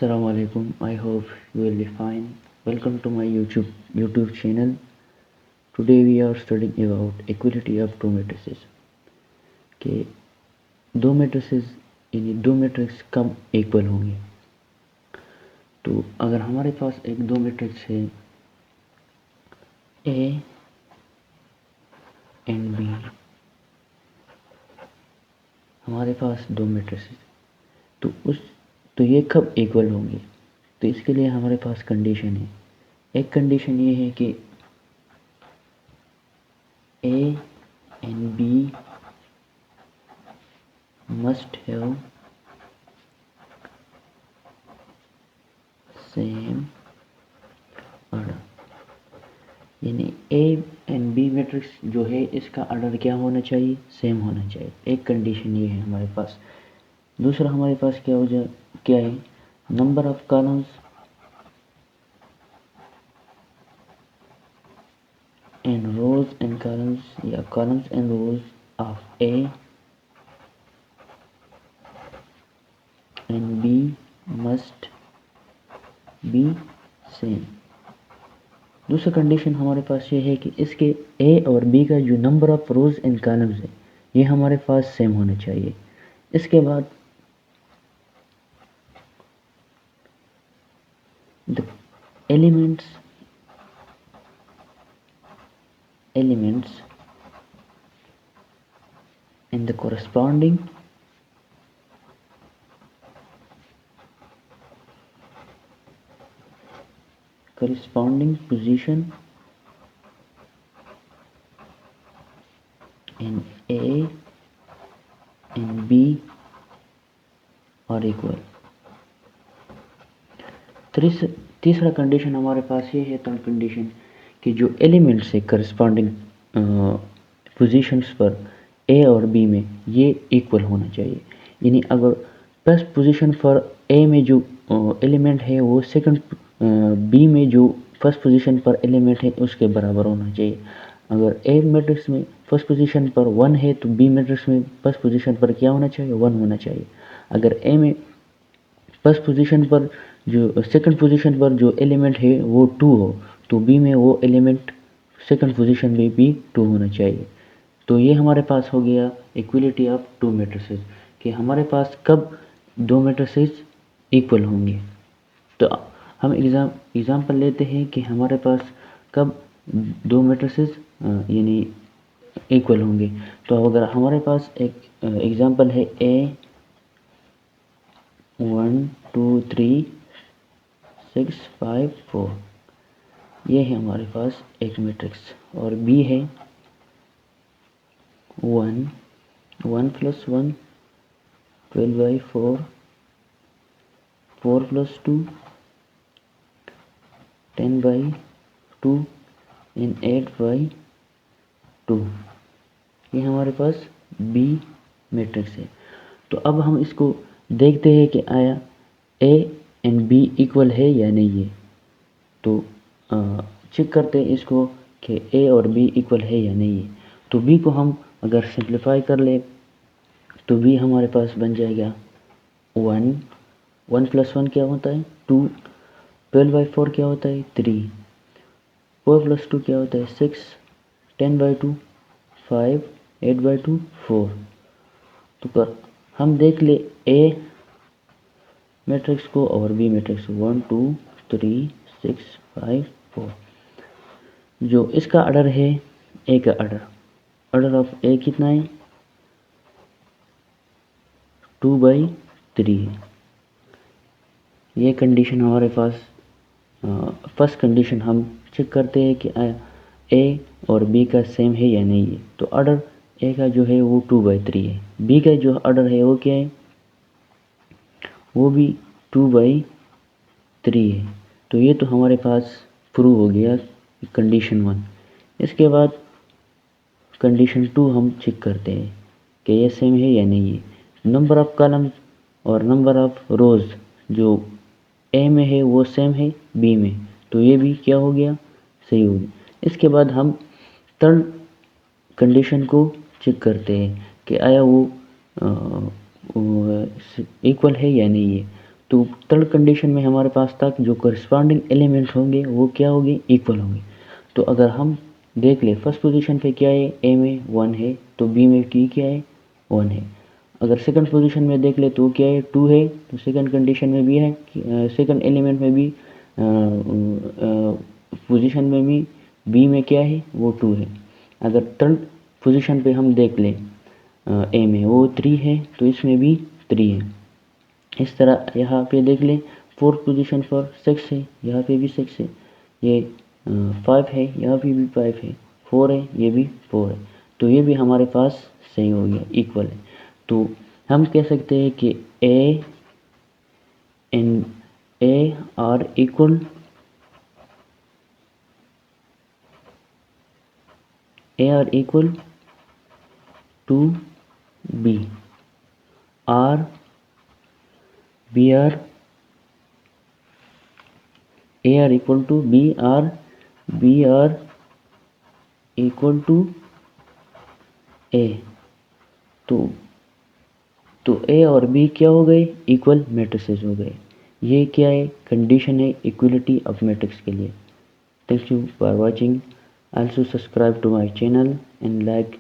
Assalamu alaikum. I hope you will be fine. Welcome to my YouTube channel. Today we are studying about equality of two matrices. कि दो matrices यानी दो matrix कब equal होंगे। तो अगर हमारे पास एक दो मैट्रिक्स है A एंड B, हमारे पास दो मैट्रिसेस, तो ये कब इक्वल होंगे। तो इसके लिए हमारे पास कंडीशन है। एक कंडीशन ये है कि A and B must have same order, यानी A एंड B मैट्रिक्स जो है इसका ऑर्डर क्या होना चाहिए, सेम होना चाहिए। एक कंडीशन ये है हमारे पास। दूसरा हमारे पास क्या है, number of columns and rows and columns या columns and rows of A and B must be same. दूसरा कंडीशन हमारे पास ये है कि इसके A और B का जो number of rose and columns है ये हमारे पास सेम होना चाहिए। इसके बाद the elements in the corresponding position in A and B are equal। तीसरा कंडीशन हमारे पास ये है, थर्ड कंडीशन, कि जो एलिमेंट्स है करस्पॉन्डिंग पोजीशंस पर A और B में ये इक्वल होना चाहिए। यानी अगर फर्स्ट पोजीशन पर A में जो एलिमेंट है वो सेकंड B में जो फर्स्ट पोजीशन पर एलिमेंट है उसके बराबर होना चाहिए। अगर A मैट्रिक्स में फर्स्ट पोजीशन पर 1 है तो B मैट्रिक्स में फर्स्ट पोजीशन पर क्या होना चाहिए, 1 होना चाहिए। अगर A में फर्स्ट पोजीशन पर जो सेकंड पोजीशन पर जो एलिमेंट है वो 2 हो तो बी में वो एलिमेंट सेकंड पोजीशन में भी 2 होना चाहिए। तो ये हमारे पास हो गया इक्वलिटी ऑफ टू मैट्रिसेस, कि हमारे पास कब दो मैट्रिसेस इक्वल होंगे। तो हम एग्जांपल लेते हैं कि हमारे पास कब दो मैट्रिसेस यानी इक्वल होंगे। तो अगर हमारे पास एक एग्जांपल है A 1 2 3 6 5 4, ये है हमारे पास एक मैट्रिक्स, और B है 1 1 + 1 12/4 4 + 2 10/2 and 8/2। ये हमारे पास B मैट्रिक्स है। तो अब हम इसको देखते हैं कि आया A एंड B इक्वल है या नहीं है। तो चेक करते हैं इसको कि A और B इक्वल है या नहीं है। तो B को हम अगर सिंप्लीफाई कर ले तो B हमारे पास बन जाएगा 1 1 + 1 क्या होता है 2, 12/4 क्या होता है 3, 4 + 2 क्या होता है 6, 10/2 5, 8/2 4। तो पर हम देख ले A मैट्रिक्स को और B मैट्रिक्स 1 2 3 6 5 4। जो इसका ऑर्डर है A का ऑर्डर ऑफ A कितना है 2/3 है। ये कंडीशन हमारे पास फर्स्ट कंडीशन हम चेक करते हैं कि A और B का सेम है या नहीं है। तो ऑर्डर A का जो है वो 2/3 है। B का जो ऑर्डर है वो क्या है, वो भी 2/3 है। तो ये तो हमारे पास प्रूव हो गया कंडीशन 1। इसके बाद कंडीशन 2 हम चेक करते हैं कि ये सेम है या नहीं है। नंबर ऑफ कॉलम्स और नंबर ऑफ रोज जो A में है वो सेम है B में, तो ये भी क्या हो गया, सही हो गया। इसके बाद हम थर्ड कंडीशन को चेक करते हैं कि आया वो इक्वल है या नहीं है। तो थर्ड कंडीशन में हमारे पास था कि जो करस्पॉन्डिंग एलिमेंट होंगे वो क्या होंगे, इक्वल होंगे। तो अगर हम देख ले फर्स्ट पोजीशन पे क्या है, ए में 1 है, तो बी में टी क्या है, 1 है। अगर सेकंड पोजीशन में देख ले तो क्या है, 2 है, तो सेकंड कंडीशन में भी है, सेकंड एलिमेंट में भी पोजीशन में भी बी में क्या है, वो 2 है। अगर थर्ड पोजीशन पे हम देख लें ए में वो 3 है, तो इसमें भी 3 है। इस तरह यहाँ पे देख लें फोर्थ पोजीशन पर 6 है, यहाँ पे भी 6 है, ये 5 है, यहाँ पे भी 5 है, 4 है, ये भी 4 है। तो ये भी हमारे पास सही हो गया, इक्वल है। तो हम कह सकते हैं कि A and A are equal, A are equal to B, are B are, A are equal to B are, B are equal to A. तो ए और बी क्या हो गए, इक्वल मैट्रिसेस हो गए। ये क्या है, कंडीशन है इक्वलिटी ऑफ मैट्रिक्स के लिए। Thank you for watching. Also subscribe to my channel and like